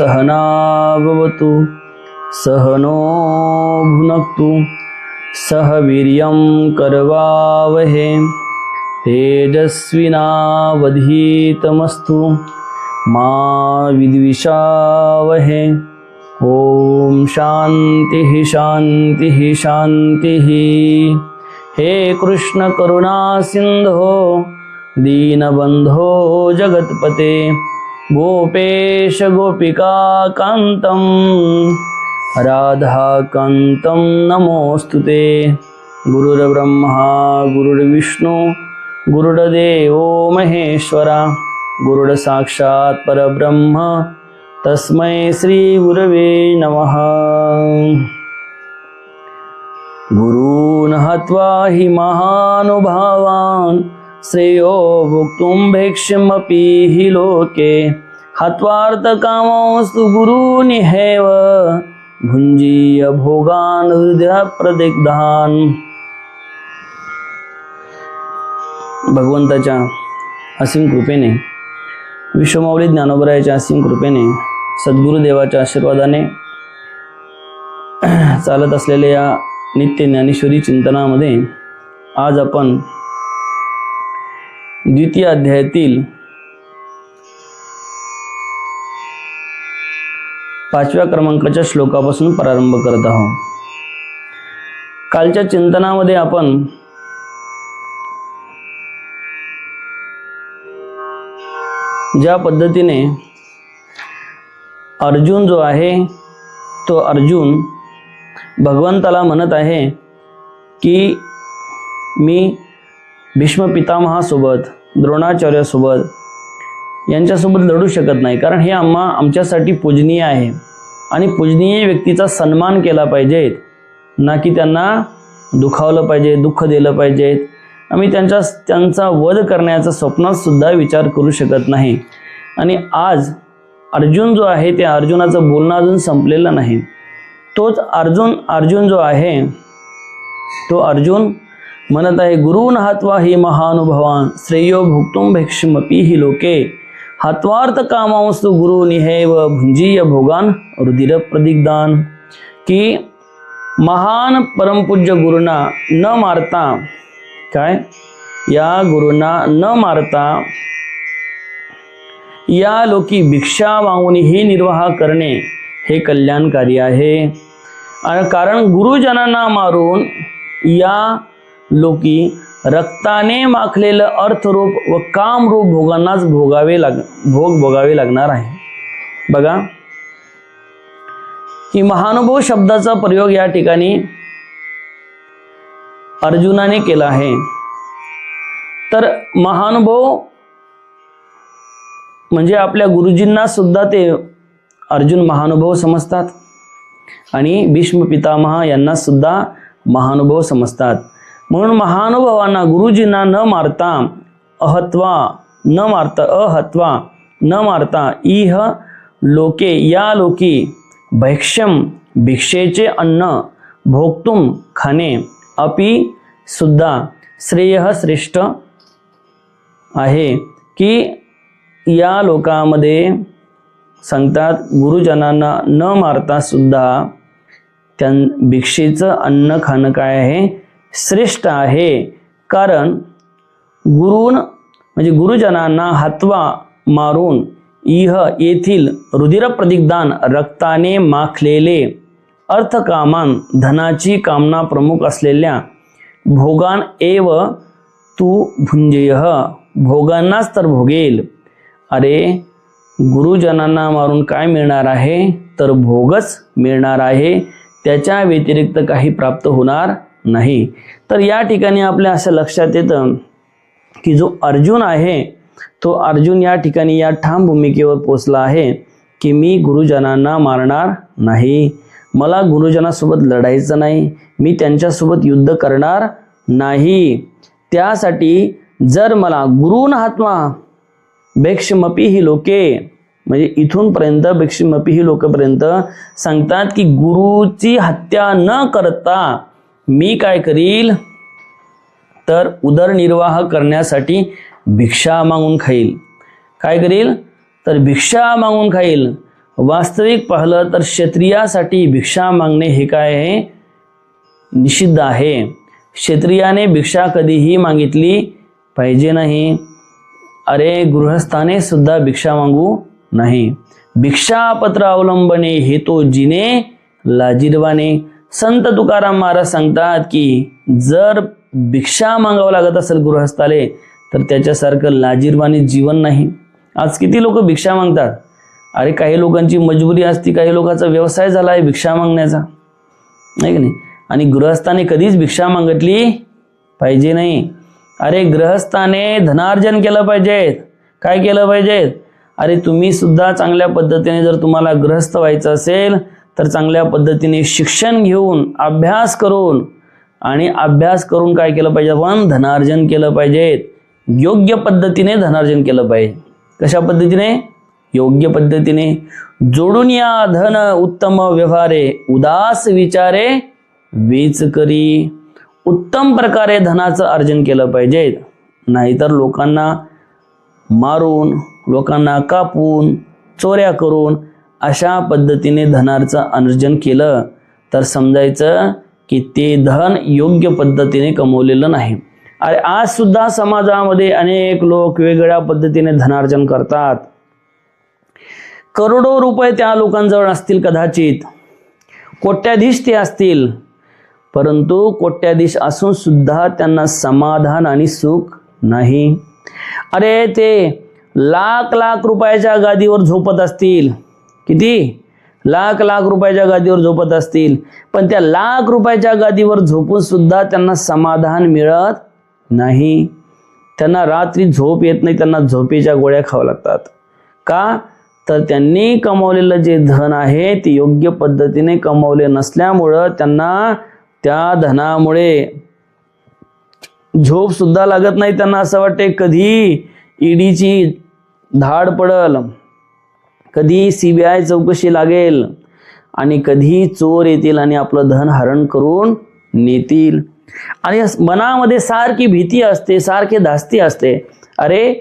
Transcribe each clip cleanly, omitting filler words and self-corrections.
सहना भवतु सहनो भुनक्तु सह वीर्यं करवावहे तेजस्विनावधीतमस्तु मा विद्विषावहे। ओम शांतिः शांतिः शांतिः। हे कृष्ण करुणा सिंधो दीनबंधो जगत्पते गोपेश गोपिका कांतं राधा कांतं नमोस्तुते। गुरुर्ब्रह्मा गुरुर्विष्णु गुरुर्देवो महेश्वरा गुरुर् साक्षात् परब्रह्म तस्मै श्री गुरवे नमः। गुरून् हत्वा हि महानुभावान् श्रेयो भोक्तुं भैक्ष्यमपि हि लोके हत्वार्थकामोऽस्तु गुरूनिहैव भुञ्जीय भोगान् हृदयप्रदिग्धान्। भगवंताच्या असीम कृपेने, विश्वमाऊली ज्ञानोबरायाच्या असीम कृपेने, सद्गुरुदेवाच्या आशीर्वादाने चालत असलेल्या या नित्य ज्ञानेश्वरी चिंतनामध्ये आज आपण द्वितीय अध्यायातील 5व्या क्रमांकाच्या श्लोकापासून प्रारंभ करत आहोत। कालच्या चिंतनामध्ये आपण ज्या पद्धतीने अर्जुन जो आहे तो अर्जुन भगवंताला म्हणत आहे की मी भीष्म पितामहासोबत, द्रोणाचार्यासोबत यांच्यासोबत लढू शकत नाही, कारण हे आमच्यासाठी पूजनीय आहे आणि पूजनीय व्यक्तीचा सन्मान केला पाहिजे, ना की त्यांना दुखावलं पाहिजे, दुःख दिलं पाहिजे। आम्ही त्यांचा वध करण्याचा स्वप्नात सुद्धा विचार करू शकत नाही। आणि आज अर्जुन जो आहे त्या अर्जुनाचं बोलणं अजून संपलेलं नाही। तोच अर्जुन जो आहे तो अर्जुन म्हणत आहे गुरून् हत्वा हि महानुभावान् श्रेयो भोक्तुं भैक्ष्यमपि हि लोके हत्वार्थ कामांस्तु गुरूनिहैव भुञ्जीय भोगान् रुधिरप्रदिग्धान्। की महान परमपूज्य गुरूंना न मारता, काय या गुरूंना न मारता या लोकी भिक्षा मागूनही निर्वाह करणे हे कल्याणकारी आहे। कारण गुरुजनांना मारून या लोकी रक्ताने माखलेलं अर्थरूप व कामरूप भोगांनाच भोगावे लागणार आहे। बघा की महानुभव शब्दाचा प्रयोग या ठिकाणी अर्जुनाने केला आहे। तर महानुभव म्हणजे आपल्या गुरुजींना सुद्धा ते अर्जुन महानुभव समजतात आणि भीष्म पितामह यांना सुद्धा महानुभव समजतात। म्हणून महानुभवांना गुरुजींना न मारता अहत्वा न मारता इह लोके या लोकी भैक्ष्यम भिक्षेचे अन्न भोक्तुम खाणे अपि सुद्धा श्रेय श्रेष्ठ आहे। की या लोकांमध्ये सांगतात गुरुजनांना न मारता सुद्धा भिक्षेचं अन्न खाणं काय आहे, श्रेष्ठ आहे। कारण गुरुजनांना हत्वा मारून इह येथील रुधिरप्रदिग्धान रक्ताने माखलेले अर्थकामान धनाची कामना प्रमुख असलेल्या भोगान एव तू भुंजेय भोगांनाच तर भोगेल। अरे गुरुजनांना मारून काय मिळणार आहे, तर भोगच मिळणार आहे, त्याच्या व्यतिरिक्त काही प्राप्त होणार नाही। तर या ठिकाणी आपल्या असं लक्षात येतं की जो अर्जुन आहे तो अर्जुन या ठिकाणी या ठाम भूमिकेवर पोचला आहे की मी गुरुजनांना मारणार नाही, मला गुरुजनासोबत लढायचं नाही, मी त्यांच्यासोबत युद्ध करणार नाही। त्यासाठी जर मला गुरून् हत्वा भैक्ष्यमपि हि लोके, म्हणजे इथून पर्यंत भैक्ष्यमपि हि लोकेपर्यंत सांगतात की गुरुची हत्या न करता मी काय करील, तर उदरनिर्वाह करण्यासाठी भिक्षा मागून खाईल। काय करील, तर भिक्षा मागून खाईल। वास्तविक पाहिलं तर क्षत्रियासाठी भिक्षा मागणे हे काय आहे, निषिद्ध आहे. क्षत्रियाने भिक्षा कधीही मागितली पाहिजे नाही. अरे गृहस्थाने सुद्धा भिक्षा मागू नाही. भिक्षापत्र अवलंबने हे तो जिने लाजिरवाने. संत तुकाराम महाराज सांगतात की जर भिक्षा मागावं लागत असेल गृहस्थाले तर त्याच्यासारखं लाजिरवाने जीवन नाही. आज किती लोक भिक्षा मागतात. अरे काही लोकांची मजबुरी असते, काही लोकांचा व्यवसाय झाला आहे भिक्षा मागण्याचा, नाही की नाही. आणि गृहस्थाने कधीच भिक्षा मागितली पाहिजे नाही. अरे गृहस्थाने धनार्जन केलं पाहिजे. काय केलं पाहिजे. अरे तुम्ही सुद्धा चांगल्या पद्धतीने जर तुम्हाला गृहस्थ व्हायचं असेल तर चांगल्या पद्धतीने शिक्षण घेऊन अभ्यास करून काय केलं पाहिजे, आपण धनार्जन केलं पाहिजे. योग्य पद्धतीने धनार्जन केलं पाहिजे. कशा पद्धतीने, योग्य पद्धतीने. जोडून या धन उत्तम व्यवहारे, उदास विचारे वेच करी. उत्तम प्रकारे धनाचं अर्जन केलं पाहिजे. नाहीतर लोकांना मारून, लोकांना कापून, चोऱ्या करून अशा पद्धतीने धनाचं अर्जन केलं तर समजायचं की ते धन योग्य पद्धतीने कमवलेलं नाही. अरे आज सुद्धा समाजामध्ये अनेक लोक वेगवेगळ्या पद्धतीने धनार्जन करतात. करोडो रुपये त्या लोकांजवळ असतील, कदाचित कोट्याधीश ते असतील, परंतु कोट्याधीश असून सुद्धा त्यांना समाधान आणि सुख नाही. अरे ते लाख लाख रुपयाच्या गादीवर झोपत असतील. किती, लाख लाख रुपयाच्या गादीवर झोपत असतील, पण त्या लाख रुपयाच्या गादीवर झोपून सुद्धा त्यांना समाधान मिळत नाही. त्यांना रात्री झोप येत नाही, त्यांना झोपेच्या गोळ्या खाव्या लागतात. का तर त्यांनी कमवलेलं जे धन आहे ते योग्य पद्धतीने कमवले नसल्यामुळं त्यांना त्या धनामुळे झोप सुद्धा लागत नाही. त्यांना असं वाटते कधी ईडीची धाड पडल, कधी CBI चौकशी लागेल आणि कधी चोर येतील आणि आपलं धन हरण करून नेतील. आणि मनामध्ये सारखी भीती असते, सारखी धास्ती असते. अरे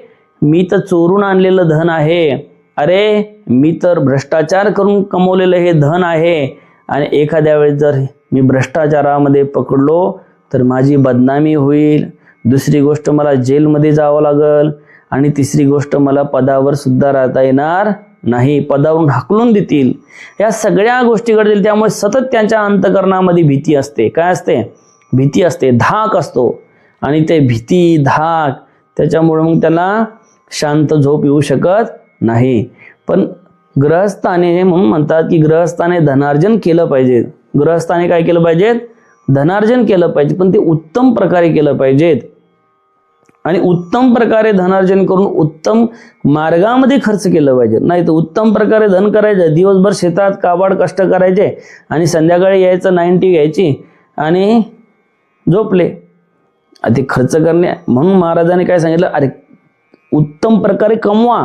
मी तर चोरून आणलेलं धन आहे, अरे मी तर भ्रष्टाचार करून कमवलेलं हे धन आहे आणि एखाद्या वेळेस जर मी भ्रष्टाचारामध्ये पकडलो तर माझी बदनामी होईल. दुसरी गोष्ट मला जेलमध्ये जावं लागल आणि तिसरी गोष्ट मला पदावर सुद्धा राहता येणार नाही, पदावरून हाकलून देतील. या सगळ्या गोष्टी घडतील. त्यामुळे सतत त्यांच्या अंतःकरणामध्ये भीती असते. काय असते, भीती असते, धाक असतो. आणि ते भीती, धाक त्याच्यामुळे मग त्याला शांत झोप येऊ शकत नाही. पण गृहस्थाने म्हणून म्हणतात की गृहस्थाने धनार्जन केलं पाहिजे. गृहस्थाने काय केलं पाहिजे, धनार्जन केलं पाहिजे, पण ते उत्तम प्रकारे केलं पाहिजे. आणि उत्तम प्रकारे धनार्जन करून उत्तम मार्गामध्ये खर्च केलं पाहिजे. नाही तर उत्तम प्रकारे धन करायचं, दिवसभर शेतात काबाड कष्ट करायचे आणि संध्याकाळी यायचं 90 घ्यायची आणि झोपले. ते खर्च करणे. म्हणून महाराजांनी काय सांगितलं, अरे उत्तम प्रकारे कमवा.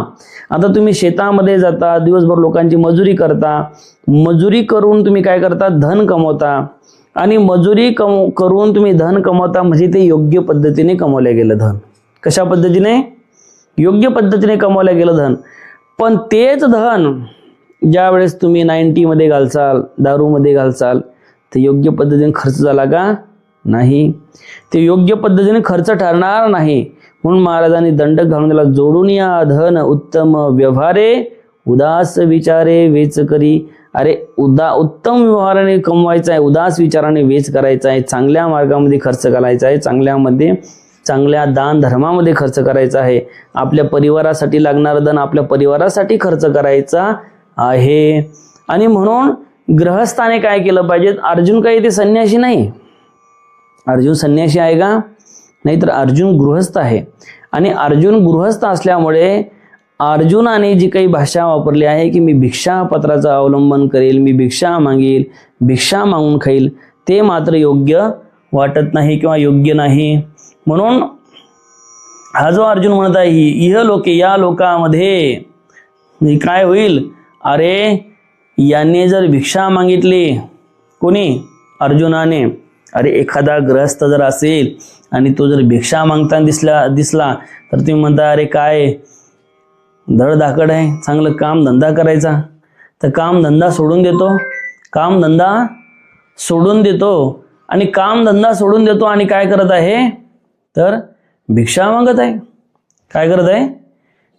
आता तुम्ही शेतामध्ये जाता, दिवसभर लोकांची मजुरी करता, मजुरी करून तुम्ही काय करता, धन कमवता. आणि मजुरी करून तुम्ही धन कमवता म्हणजे ते योग्य पद्धतीने कमवलं गेलं धन. कशा पद्धतीने, योग्य पद्धतीने कमवलं गेलं धन. पण तेच धन ज्या वेळेस तुम्ही 90 मध्ये घालचाल, दारूमध्ये घालचाल, ते योग्य पद्धतीने खर्च झाला का, नाही. ते योग्य पद्धतीने खर्च ठरणार नाही. म्हणून महाराजांनी दंडक घालून दिला, जोडून या धन उत्तम व्यवहारे, उदास विचारे वेच करी. अरे उत्तम व्यवहाराने कमवायचा आहे, उदास विचाराने वेच करायचा आहे, चांगल्या मार्गामध्ये खर्च करायचा आहे, चांगल्या दान धर्मामध्ये खर्च करायचा आहे. आपल्या परिवारासाठी लागणारं धन आपल्या परिवारासाठी खर्च करायचा आहे. आणि म्हणून गृहस्थाने काय केलं पाहिजे. अर्जुन काही ते संन्यासी नाही. अर्जुन संन्यासी आहे का, नाही तर अर्जुन गृहस्थ आहे. आणि अर्जुन गृहस्थ असल्यामुळे अर्जुनाने जी काही भाषा वापरली आहे की मी भिक्षापत्राचं अवलंबन करेल, मी भिक्षा मागेल, भिक्षा मागून खाईल, ते मात्र योग्य वाटत नाही किंवा योग्य नाही. म्हणून हा जो अर्जुन म्हणत आहे इह लोके, या लोकामध्ये काय होईल, अरे याने जर भिक्षा मागितली, कोणी, अर्जुनाने, अरे एखादा ग्रहस्थ जर असेल आणि तो जर भिक्षा मागताना दिसला तर तुम्ही म्हणता अरे काय धडधाकड आहे, चांगलं काम धंदा करायचा, तर कामधंदा सोडून देतो, कामधंदा सोडून देतो आणि कामधंदा सोडून देतो आणि काय करत आहे, तर भिक्षा मागत आहे. काय करत आहे,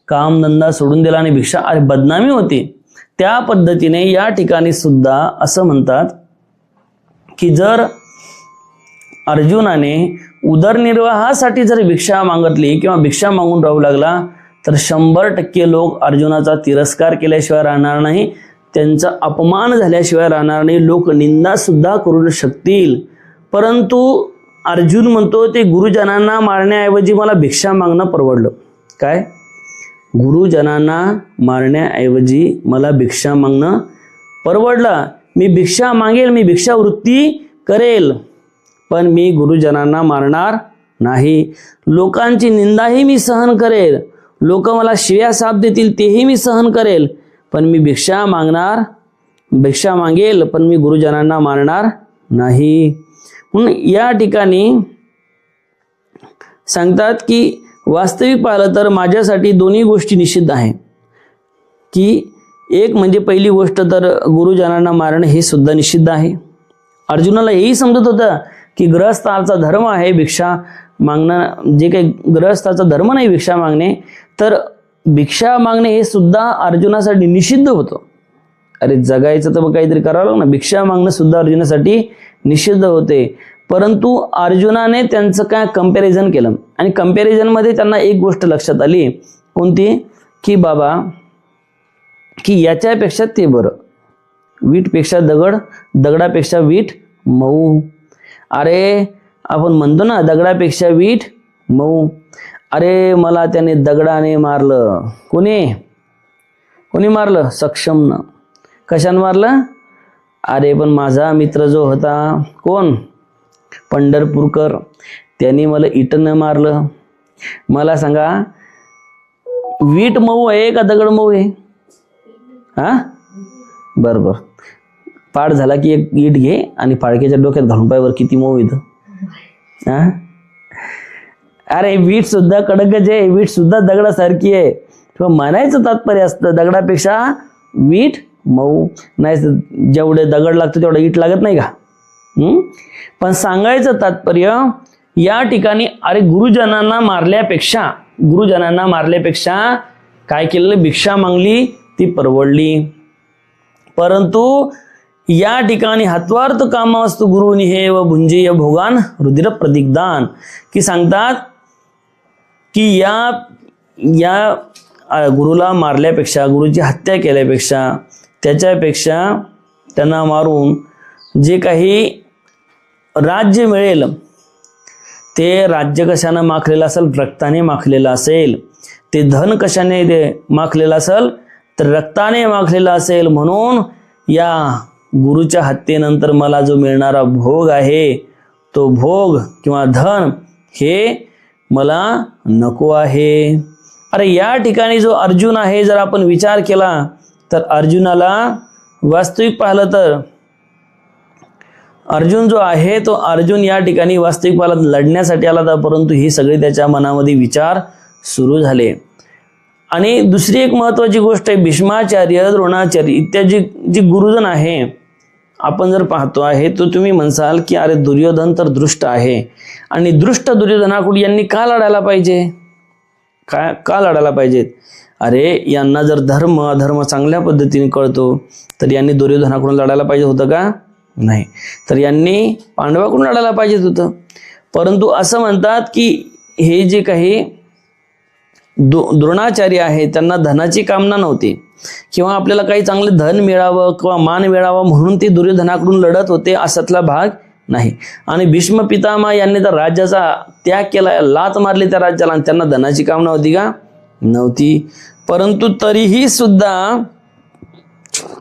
कामधंदा सोडून दिला आणि भिक्षा, अरे बदनामी होती. त्या पद्धतीने या ठिकाणी सुद्धा असं म्हणतात की जर अर्जुनाने उदरनिर्वाहासाठी जर भिक्षा मागितली किंवा भिक्षा मागून राहू लागला तर 100% लोक अर्जुनाचा तिरस्कार केल्याशिवाय राहणार नाही, त्यांचा अपमान झाल्याशिवाय राहणार नाही, लोक निंदा सुद्धा करू शकतील. परंतु अर्जुन म्हणतो ते गुरुजनांना मारण्याऐवजी मला भिक्षा मागणं परवडलं. काय, गुरुजनांना मारण्याऐवजी मला भिक्षा मागणं परवडलं. मी भिक्षा मागेल, मी भिक्षावृत्ती करेल, पण मी गुरुजनांना मारणार नाही. लोकांची निंदाही मी सहन करेल, लोक मला शिव्या साप देतील तेही मी सहन करेल, पण मी भिक्षा मागेल, पण मी गुरुजनांना मारणार नाही. म्हणून या ठिकाणी सांगतात की वास्तविक पाहिलं तर माझ्यासाठी दोन्ही गोष्टी निषिद्ध आहे. की एक म्हणजे पहिली गोष्ट तर गुरुजनांना मारणं हे सुद्धा निषिद्ध आहे. अर्जुनाला हेही समजत होतं की गृहस्थाचा धर्म आहे भिक्षा मागणं, जे काही गृहस्थाचा धर्म नाही भिक्षा मागणे, तर भिक्षा मागणे हे सुद्धा अर्जुनासाठी निषिद्ध होतं. अरे जगायचं तर मग काहीतरी करावं लागलं ना, भिक्षा मागणं सुद्धा अर्जुनासाठी निषिद्ध होते. परंतु अर्जुनाने त्यांचं काय कंपॅरिझन केलं आणि कंपॅरिझनमध्ये त्यांना एक गोष्ट लक्षात आली, कोणती, की बाबा की याच्यापेक्षा ते बरं, वीटपेक्षा दगड, दगडापेक्षा वीट मऊ. अरे आपण म्हणतो ना दगडापेक्षा वीट मऊ. अरे मला त्याने दगडाने मारलं. कोणी मारलं, सक्षमनं. कशानं मारलं, अरे पण माझा मित्र जो होता कोण, पंढरपूरकर, त्यांनी मला इटनं मारलं. मला सांगा वीट मऊ आहे का दगड मऊ आहे? बरोबर, पाठ झाला की एक ईट घे आणि फाळक्याच्या डोक्यात घालून पायवर किती मऊ येतं. अरे वीट सुद्धा कडकच आहे, वीट सुद्धा दगडासारखी आहे. किंवा म्हणायचं तात्पर्य असतं दगडापेक्षा वीट मऊ. नाही जेवढे दगड लागतो तेवढं ईट लागत नाही का? पण सांगायचं तात्पर्य या ठिकाणी अरे गुरुजनांना मारल्यापेक्षा काय केलेलं, भिक्षा मागली ती परवडली. परंतु या ठिकाणी हत्वार्थ कामावस्तु गुरुनी हे व भुंजेय भोगान रुधिर प्रदिग्धान, की सांगतात की या गुरुला मारल्यापेक्षा, गुरुची हत्या केल्यापेक्षा, त्याच्यापेक्षा त्यांना मारून जे काही राज्य मिळेल ते राज्य कशाने माखलेलं असेल, रक्ताने माखलेलं असेल. ते धन कशाने माखलेलं असेल, तर रक्ताने माखलेलं असेल. म्हणून या गुरुच्या हत्येनंतर मला जो मिळणारा भोग आहे तो भोग किंवा धन हे मला नको आहे. अरे या ठिकाणी जो अर्जुन आहे, जर आपण विचार केला तर अर्जुनाला वास्तविक पाहिलं तर अर्जुन जो आहे तो अर्जुन या ठिकाणी वास्तविक पाहिलं लढण्यासाठी आला होता, परंतु ही सगळी त्याच्या मनामध्ये विचार सुरू झाले. आणि दुसरी एक महत्त्वाची गोष्ट आहे, भीष्माचार्य, द्रोणाचार्य इत्यादी जी गुरुजन आहे आपण जर पाहतो आहे, तो तुम्ही म्हणसाल की अरे दुर्योधन तर दृष्ट आहे आणि दृष्ट दुर्योधनाकडून यांनी का लढायला पाहिजे, का लढायला पाहिजेत? अरे यांना जर धर्म अधर्म चांगल्या पद्धतीने कळतो तर यांनी दुर्योधनाकडून लढायला पाहिजे होतं का? नाही, तर यांनी पांडवाकडून लढायला पाहिजे होतं. परंतु असं म्हणतात की हे जे काही द्रोणाचार्य आहे त्यांना धनाची कामना नव्हती किंवा आपल्याला काही चांगले धन मिळावं किंवा मान मिळावं म्हणून ते दुर्योधनाकडून लढत होते, असातला भाग नाही. आणि भीष्म पितामह यांनी तर राज्याचा त्याग केला, लात मारली त्या राज्याला, आणि त्यांना धनाची कामना होती का? नव्हती. परंतु तरीही सुद्धा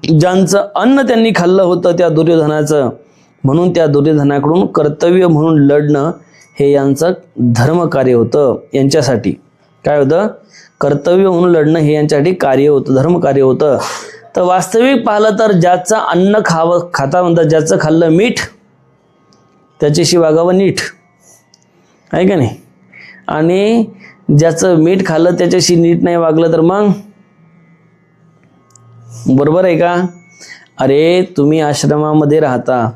ज्यांचं अन्न त्यांनी खाल्लं होतं त्या दुर्योधनाचं, म्हणून त्या दुर्योधनाकडून कर्तव्य म्हणून लढणं हे यांचं धर्मकार्य होतं. यांच्यासाठी काय होतं? कर्तव्य म्हणून लढणं हे यांच्यासाठी कार्य होतं, धर्मकार्य होतं. तर वास्तविक पाहिलं तर ज्याचं अन्न खाता म्हणतात, ज्याचं खाल्लं मीठ त्याच्याशी वागावं नीट, आहे का नाही? आणि ज्याचं मीठ खाल्लं त्याच्याशी नीट नाही वागलं तर मग बरोबर आहे का? अरे तुम्ही आश्रमामध्ये राहता,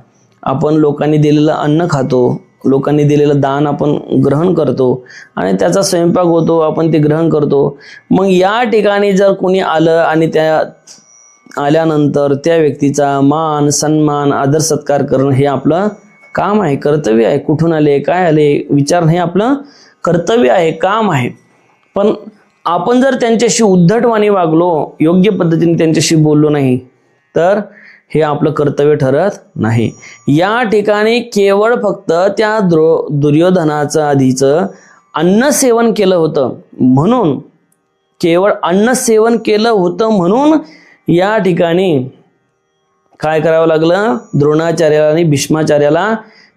आपण लोकांनी दिलेलं अन्न खातो, लोकांनी दिलेलं दान आपण ग्रहण करतो आणि त्याचा स्वयंपाक होतो, आपण ते ग्रहण करतो. मग या ठिकाणी जर कोणी आलं आणि त्या आल्यानंतर त्या व्यक्तीचा मान सन्मान आदर सत्कार करणं हे आपलं काम आहे, कर्तव्य आहे. कुठून आले, काय आले विचारणं हे आपलं कर्तव्य आहे, काम आहे. पण आपण जर त्यांच्याशी उद्धटवाणी वागलो, योग्य पद्धतीने त्यांच्याशी बोललो नाही, तर हे आपलं कर्तव्य ठरत नाही. या ठिकाणी केवळ फक्त त्या दुर्योधनाचं आधीचं अन्न सेवन केलं होतं म्हणून, केवळ अन्न सेवन केलं होतं म्हणून या ठिकाणी काय करावं लागलं, द्रोणाचार्याला आणि भीष्माचार्याला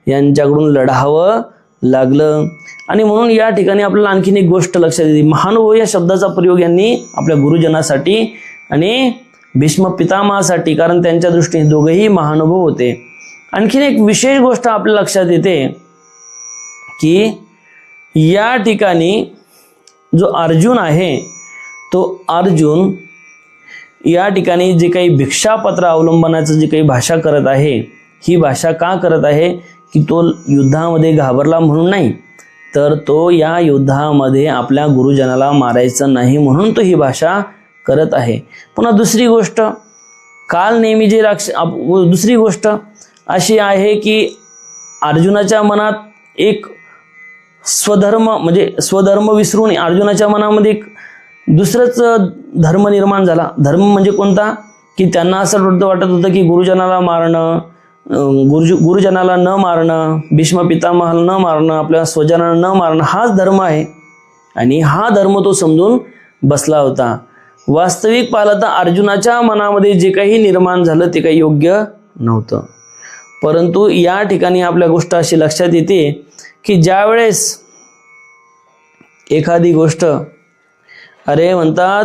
यांच्याकडून लढावं लागलं. आणि म्हणून या ठिकाणी आपल्याला आणखीन एक गोष्ट लक्षात येते. महानुभाव या शब्दाचा प्रयोग यांनी आपल्या गुरुजनासाठी आणि भीष्म पितामहासाठी, कारण त्यांच्या दृष्टीने दोघेही महानुभाव होते. आणखीन एक विशेष गोष्ट आपल्या लक्षात येते की या ठिकाणी जो अर्जुन आहे तो अर्जुन या ठिकाणी जे काही भिक्षापत्र अवलंबनाचं जे काही भाषा करत आहे, ही भाषा का करत आहे की तो युद्धामध्ये घाबरला म्हणून नाही, तर तो या युद्धामध्ये आपल्या गुरुजनाला मारायचं नाही म्हणून तो ही भाषा करत आहे. पुन्हा दुसरी गोष्ट, काल नेहमी जे दुसरी गोष्ट अशी आहे की अर्जुनाच्या मनात एक स्वधर्म म्हणजे स्वधर्म विसरून अर्जुनाच्या मनामध्ये एक दुसरंच धर्म निर्माण झाला. धर्म म्हणजे कोणता, की त्यांना असं वाटत होतं की गुरुजनाला मारणं, गुरुजनाला न मारणं, भीष्म पितामहाला न मारणं, आपल्या स्वजनांना न मारणं हाच धर्म आहे. आणि हा धर्म तो समजून बसला होता. वास्तविक पाहिलं तर अर्जुनाच्या मनामध्ये जे काही निर्माण झालं ते काही योग्य नव्हतं. परंतु या ठिकाणी आपल्या गोष्ट अशी लक्षात येते की ज्यावेळेस एखादी गोष्ट, अरे म्हणतात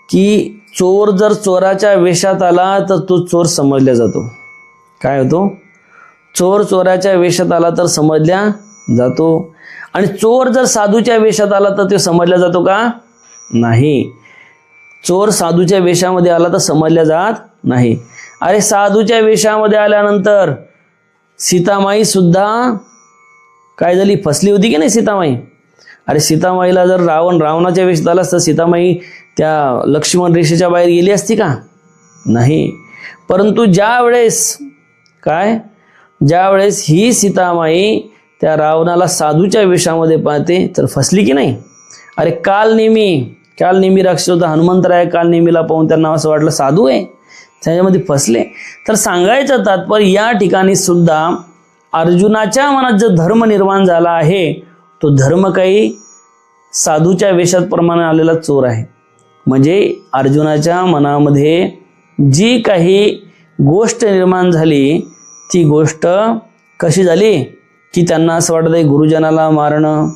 की चोर जर चोराच्या वेशात आला तर तो चोर समजला जातो. काय होतो? चोर चोराच्या वेशात आला तर समजला जातो. आणि चोर जर साधूच्या वेशात आला तर तो समजला जातो का? नाही. चोर साधूच्या वेशामध्ये आला तर समजला जात नाही. अरे साधूच्या वेशामध्ये आल्यानंतर सीतामाई सुद्धा काय झाली, फसली होती की नाही सीतामाई? अरे सीतामाईला जर रावणाच्या वेशात आला तर सीतामाई त्या लक्ष्मण रेषेच्या बाहेर गेली असती का? नाही. परंतु ज्यावेळेस ही सीतामाई त्या रावणाला साधूच्या वेशामध्ये पाहते तर फसली की नाही? अरे काल नेहमी राक्षस होता हनुमंतराय, काल नेहमीला पाहून त्यांना असं वाटलं साधू आहे, त्याच्यामध्ये फसले. तर सांगायचं तात्पर्य या ठिकाणी सुद्धा अर्जुनाच्या मनात जो धर्म निर्माण झाला आहे तो धर्म काही साधूच्या वेशात प्रमाणे आलेला चोर आहे. म्हणजे अर्जुनाच्या मनामध्ये जी काही गोष्ट निर्माण झाली ती गोष्ट कशी झाली की त्यांना असं वाटत आहे गुरुजनाला मारणं,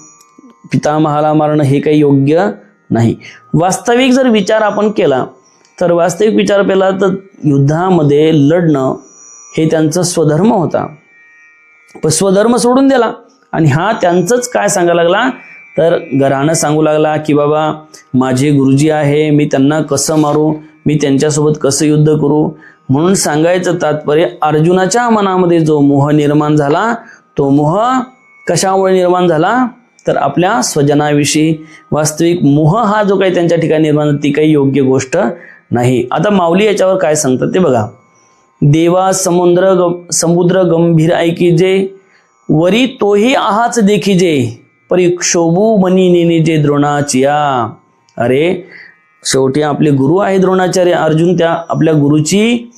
पितामहाला मारणं हे काही योग्य नाही. वास्तविक जर विचार आपण केला तर युद्धामध्ये लढणं हे त्यांचा स्वधर्म होता. पण स्वधर्म सोडून दिला आणि हा त्यांचंच काय सांगायला लागला तर घराणं सांगू लागला की बाबा माझे गुरुजी आहे, मी त्यांना कसं मारू, मी त्यांच्यासोबत कसं युद्ध करू. म्हणून सांगायचं तात्पर्य अर्जुनाच्या मनामध्ये जो मोह निर्माण झाला तो मोह कशामुळे निर्माण झाला तर आपल्या स्वजनाविषयी. वास्तविक मोह हा जो काही त्यांच्या ठिकाणी निर्माण झाला ती काही योग्य गोष्ट नाही. आता माऊली याच्यावर काय सांगतात ते बघा. देवा समुद्र गंभीर ऐकिजे, वरी तोही आहाच देखिजे, परिक्षोभू मनी नेनिजे द्रोणाचिया. अरे शेवटी आपले गुरु आहे द्रोणाचार्य अर्जुन, त्या आपल्या गुरुची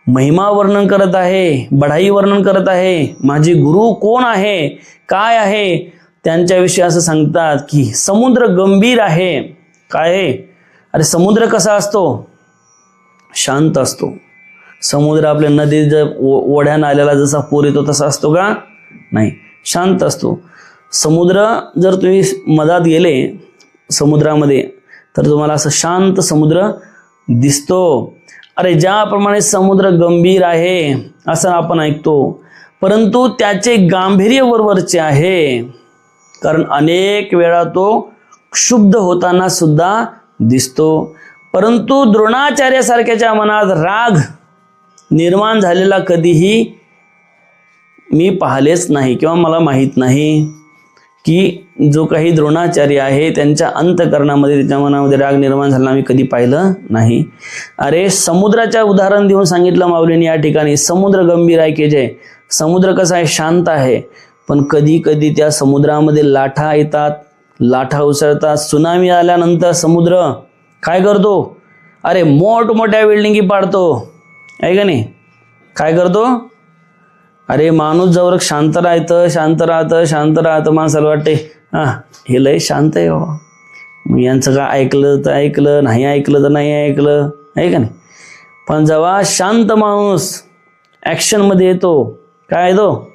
महिमा वर्णन करत आहे, बढाई वर्णन करत आहे. माझे गुरु कोण आहे, काय आहे, त्यांच्याविषयी असं सांगतात की समुद्र गंभीर आहे. काय आहे? अरे समुद्र कसा असतो? शांत असतो. समुद्र आपल्या नदीत ओढ्या नाल्याला जसा पूर येतो तसा असतो का? नाही, शांत असतो. समुद्र जर तुम्ही मधात गेले समुद्रामध्ये तर तुम्हाला असं शांत समुद्र दिसतो. अरे ज्याप्रमाणे समुद्र गंभीर आहे असं आपण ऐकतो, परंतु त्याचे गांभीर्य वरवरचे आहे, कारण अनेक वेळा तो क्षुब्ध होताना सुद्धा दिसतो. परंतु द्रोणाचार्यासारख्याच्या मनात राग निर्माण झालेला कधीही मी पाहिलेच नाही किंवा मला माहीत नाही की जो काही द्रोणाचार्य आहे त्यांच्या अंतःकरणामध्ये त्याच्या मनामध्ये राग निर्माण झाला मी कधी पाहिलं नाही. अरे समुद्राच्या उदाहरण देऊन सांगितलं माऊलीने या ठिकाणी. समुद्र गंभीर आहे की जय. समुद्र कसा आहे, शांत आहे, पण कधी कधी त्या समुद्रामध्ये लाटा येतात, लाटा उसळतात. सुनामी आल्यानंतर समुद्र काय करतो, अरे मोठमोठ्या बिल्डिंगी पाडतो आहे का नाही. काय करतो, अरे माणूस जवळ शांत राहतं माणसाला वाटते हे लय शांत आहे बाबा, मग यांचं काय ऐकलं तर ऐकलं, नाही ऐकलं तर नाही ऐकलं आहे का नाही. पण जेव्हा शांत माणूस ॲक्शनमध्ये येतो, काय येतो,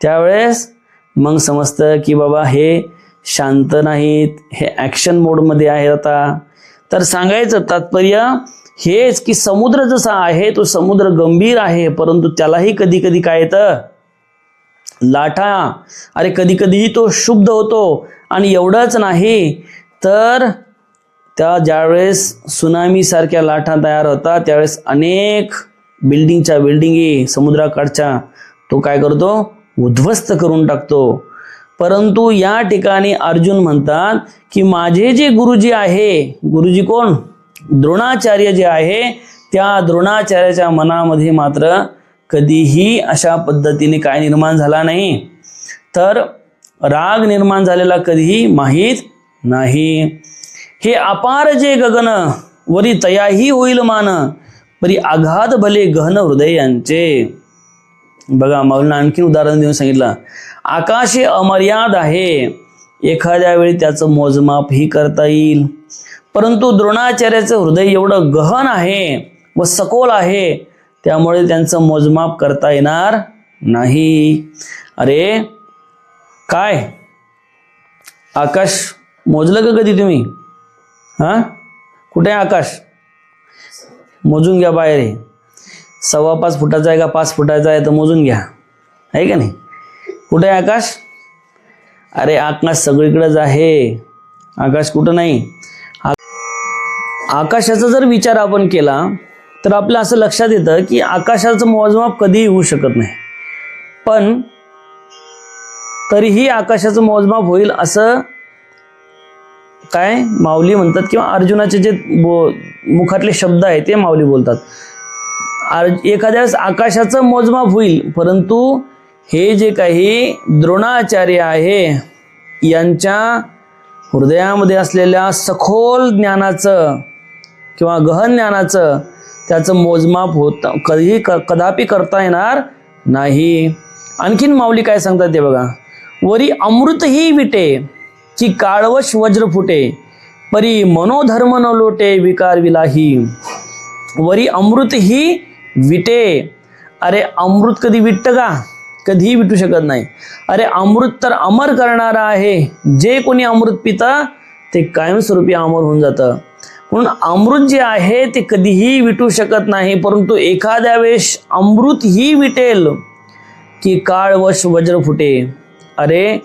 त्यावेळेस मग समजतं की बाबा हे शांत नाहीत, हे ॲक्शन मोडमध्ये आहे. आता तर सांगायचं तात्पर्य हेच की समुद्र जसा आहे तो समुद्र गंभीर आहे, परंतु त्यालाही कधी कधी काय येतं, लाटा. अरे कधी कधीही तो शुद्ध होतो. आणि एवढंच नाही तर त्या ज्यावेळेस सुनामी सारख्या लाटा तयार होतात त्यावेळेस अनेक बिल्डिंगी समुद्राकडच्या तो काय करतो, उद्ध्वस्त करून टाकतो. परंतु या ठिकाणी अर्जुन म्हणतात की माझे जे गुरुजी आहे, गुरुजी कोण, द्रोणाचार्य जे आहे, त्या द्रोणाचार्याच्या मनामध्ये मात्र कधीही अशा पद्धतीने काय निर्माण झाला नाही, तर राग निर्माण झालेला कधीही माहीत नाही. हे अपार जे गगन वरी तयाही होईल मान, परी आघात भले गहन हृदय यांचे. बघा माऊलीनं आणखी उदाहरण देऊन सांगितलं, आकाश हे अमर्याद आहे, एखाद्या वेळी त्याचं मोजमापही करता येईल, परंतु द्रोणाचार्याचं हृदय एवढं गहन आहे व सखोल आहे त्यामुळे त्यांचं मोजमाप करता येणार नाही. अरे काय आकाश मोजलं का कधी तुम्ही, कुठे आहे आकाश, मोजून घ्या. बाहेर आहे 5.25 फुटाचा आहे का 5 फुटाचा आहे तर मोजून घ्या, आहे का नाही. कुठे आहे आकाश, अरे आकाश सगळीकडेच आहे, आकाश कुठं नाही. आकाशाचा जर विचार आपण केला तर आपल्या असं लक्षात येतं की आकाशाचं मोजमाप कधीही होऊ शकत नाही, पण तरीही आकाशाचं मोजमाप होईल असं काय माऊली म्हणतात, किंवा अर्जुनाचे जे मुखातले शब्द आहेत ते माऊली बोलतात. एखाद्या वेळेस आकाशाचं मोजमाप होईल, परंतु हे जे काही द्रोणाचार्य आहे यांच्या हृदयामध्ये असलेल्या सखोल ज्ञानाचं किंवा गहन ज्ञानाचं त्याचं मोजमाप कदापि करता येणार नाही. आणखीन माऊली काय सांगतात ते बघा, वरी अमृत ही विटे की काळवश वज्र फुटे, परी मनोधर्म न लोटे विकार विलाही. वरी अमृत ही विटे, अरे अमृत कधी विटतं का, कधीही विटू शकत नाही. अरे अमृत तर अमर करणारा आहे, जे कोणी अमृत पितं ते कायमस्वरूपी अमर होऊन जातं. म्हणून अमृत जे आहे ते कधीही विटू शकत नाही, परंतु एखाद्या वेळेस अमृत ही विटेल की काळवश वज्र फुटे. अरे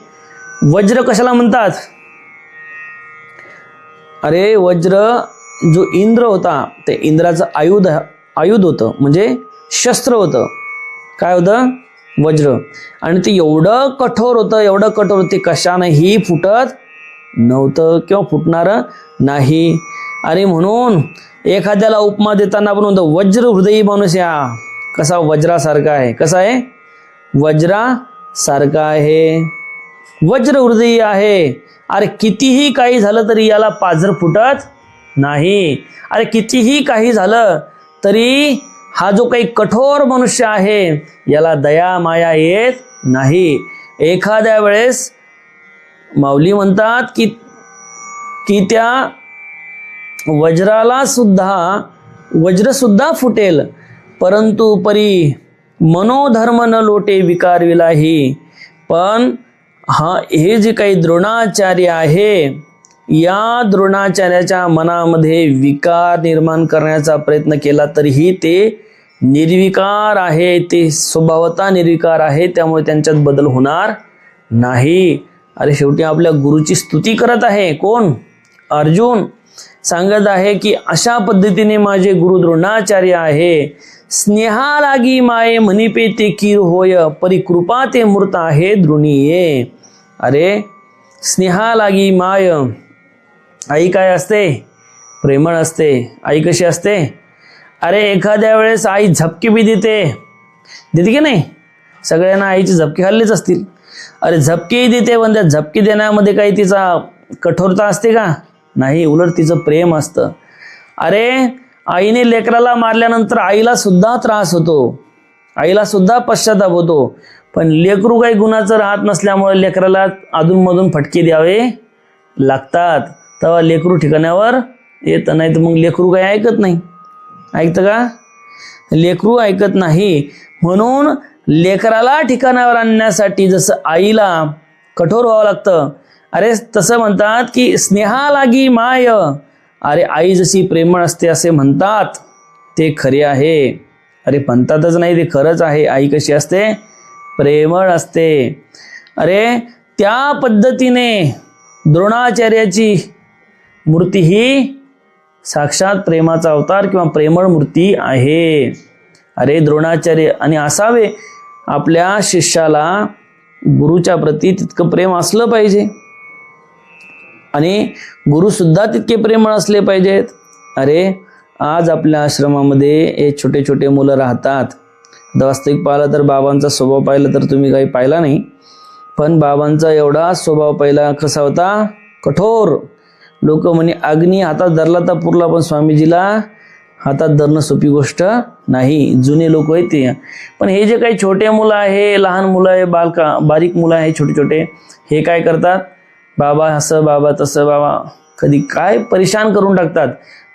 वज्र कशाला म्हणतात, अरे वज्र जो इंद्र होता ते इंद्राचं आयुध होतं, म्हणजे शस्त्र होतं. काय होतं, वज्र. आणि ते एवढं कठोर होतं ते कशानेही फुटत नव्हतं किंवा फुटणार नाही. आणि म्हणून एखाद्याला उपमा देताना आपण म्हणतो वज्र हृदयी माणूस या, कसा वज्रासारखा आहे, कसा आहे, वज्रासारखा आहे, वज्र हृदयी आहे. अरे कितीही काही झालं तरी याला पाझर फुटत नाही. अरे कितीही काही झालं तरी हा जो काही कठोर मनुष्य आहे याला दया माया येत नाही. एखाद्या वेळेस माऊली म्हणतात की त्या वज्र सुद्धा फुटेल, परंतु परी मनोधर्म न लोटे विकार विलाही. पण हे जे काही द्रोणाचार्य आहे या द्रोणाचार्याच्या मनामध्ये विकार निर्माण करण्याचा प्रयत्न केला तरीही ते निर्विकार आहे, ते स्वभावतः निर्विकार आहे, त्यामुळे त्यांच्यात बदल होणार नाही. अरे शेवटी आपल्या गुरुची स्तुती करत आहे कोण, अर्जुन. सांगत आहे की अशा पद्धतीने माझे गुरु द्रोणाचार्य आहे. स्नेहा लागी माये म्हणिपे ते कीर होय, परी कृपा ते मूर्त आहे द्रोणीये. अरे स्नेहा लागी माय, आई काय असते? प्रेमळ असते. आई कशी असते? अरे एखाद्या वेळेस आई झपकी बी देते की नाही? सगळ्यांना आईची झपकी खाल्लीच असतील. अरे झपकीही देते, पण त्या झपकी देण्यामध्ये काही तिचा कठोरता असते का? नाही, उलट तिचं प्रेम असतं. अरे आईने लेकराला मारल्यानंतर आईला सुद्धा त्रास होतो, आईला सुद्धा पश्चाताप होतो, पण लेकरू काही गुणाचं राहत नसल्यामुळे लेकराला अधूनमधून फटके द्यावे लागतात. तेव्हा लेकरू ठिकाणावर येतं. नाही तर मग लेकरू काही ऐकत नाही. ऐकतं का? लेकरू ऐकत नाही. म्हणून लेकराला ठिकाणावर आणण्यासाठी जसं आईला कठोर व्हावं लागतं, अरे तसं म्हणतात की स्नेहा लागी माय. अरे आई जशी प्रेमळ असते असे म्हणतात, ते खरे आहे. अरे म्हणतातच नाही, ते खरंच आहे. आई कशी असते? प्रेमळ असते. अरे त्या पद्धतीने द्रोणाचार्याची मूर्ती ही साक्षात प्रेमाचा अवतार किंवा प्रेमळ मूर्ती आहे. अरे द्रोणाचार्य, आणि असावे आपल्या शिष्याला गुरुच्या प्रती तितकं प्रेम असलं पाहिजे आणि गुरु सुद्धा तितके प्रेमळ असले पाहिजेत. अरे आज आपल्या आश्रमामध्ये हे छोटे छोटे मुलं राहतात. आता वास्तविक पाहिलं तर बाबांचा स्वभाव पाहिला तर तुम्ही काही पाहिला नाही, पण बाबांचा एवढा स्वभाव पहिला कसा होता? कठोर. लोक म्हणे अग्नी हातात धरला तर पुरला, पण स्वामीजीला हातात धरणं सोपी गोष्ट नाही. जुने लोक आहेत ते. पण हे जे काही छोटे मुलं आहे, लहान मुलं आहे, बारीक मुलं आहे, छोटे छोटे, हे काय करतात? बाबा असं, बाबा तसं, बाबा कधी काय परेशान करून टाकतात.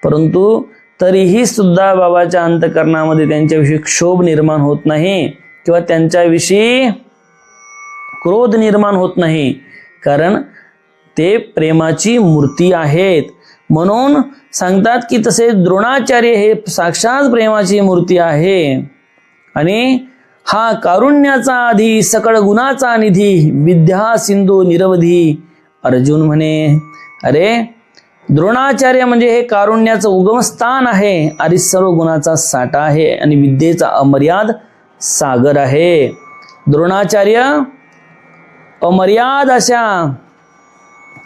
परंतु तरीही सुद्धा बाबाच्या अंतःकरणामध्ये त्यांच्याविषयी क्षोभ निर्माण होत नाही किंवा त्यांच्याविषयी क्रोध निर्माण होत नाही, कारण ते प्रेमाची मूर्ती आहेत. म्हणून सांगतात की तसे द्रोणाचार्य हे साक्षात प्रेमाची मूर्ती आहे. आणि हा कारुण्याचा आधी, सकळ गुणाचा निधी, विद्या सिंधू निरवधी. अर्जुन म्हणे अरे द्रोणाचार्य म्हणजे हे कारुण्याचं उगमस्थान आहे आणि सर्व गुणाचा साठा आहे आणि विद्येचा अमर्याद सागर आहे. द्रोणाचार्य अमर्याद अशा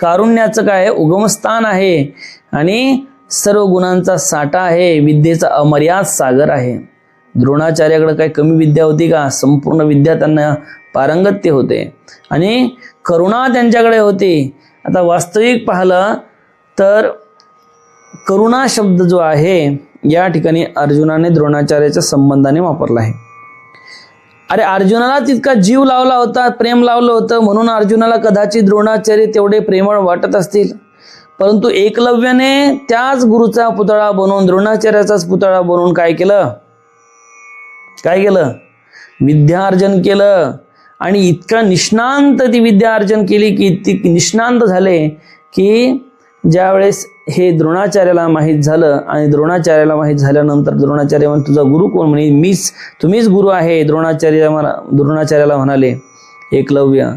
कारुण्याचं काय उगमस्थान आहे आणि सर्व गुणांचा साठा आहे, विद्येचा अमर्याद सागर आहे. द्रोणाचार्याकडे काही कमी विद्या होती का? संपूर्ण विद्या त्यांना पारंगत्य होते आणि करुणा त्यांच्याकडे होती. आता वास्तविक पाहिलं तर करुणा शब्द जो आहे या ठिकाणी अर्जुनाने द्रोणाचार्याच्या संबंधाने वापरला आहे. अरे अर्जुनाला तितका जीव लावला होता, प्रेम लावलं होतं, म्हणून अर्जुनाला कदाचित द्रोणाचार्य तेवढे प्रेमळ वाटत असतील. परंतु एकलव्याने त्याच गुरुचा पुतळा बनवून, द्रोणाचार्याचाच पुतळा बनवून काय केलं? विद्या अर्जन केलं. आणि इतका निष्णांत ती विद्या अर्जन केली की इतकी निष्णांत झाले की ज्यावेळेस हे द्रोणाचार्याला माहीत झालं आणि द्रोणाचार्याला माहीत झाल्यानंतर द्रोणाचार्य म्हणे तुझा गुरु कोण? म्हणे तुम्हीच गुरु आहे. द्रोणाचार्याला म्हणाले एकलव्य.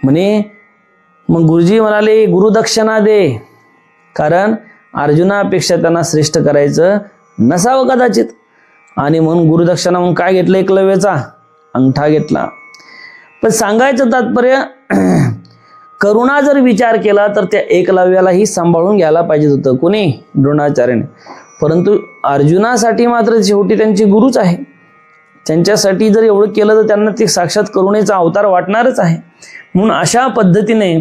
म्हणे मग गुरुजी म्हणाले गुरुदक्षिणा दे, कारण अर्जुनापेक्षा त्यांना श्रेष्ठ करायचं नसावं कदाचित. आणि म्हणून गुरुदक्षिणा म्हणून काय घेतलं? एकलव्याचा अंगठा घेतला. पण सांगायचं तात्पर्य करुणा जर विचार केला तर त्या एकलव्यालाही सांभाळून घ्यायला पाहिजे होतं. कोणी? द्रोणाचार्याने. परंतु अर्जुनासाठी मात्र शेवटी त्यांची गुरुच आहे. त्यांच्यासाठी जर एवढं केलं तर त्यांना ते साक्षात करुणेचा अवतार वाटणारच आहे. म्हणून अशा पद्धतीने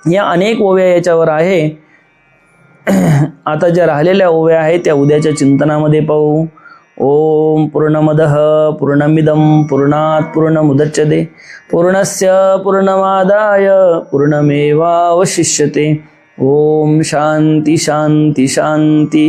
या अनेक ओव्या याच्यावर आहे. आता ज्या राहिलेल्या ओव्या आहेत त्या उद्याच्या चिंतनामध्ये पाहू. ओम पूर्णमदः पूर्णमिदं पूर्णात् पूर्णमुदच्यते पूर्णस्य पूर्णमादाय पूर्णमेवावशिष्यते. ओम शांती शांती शांती.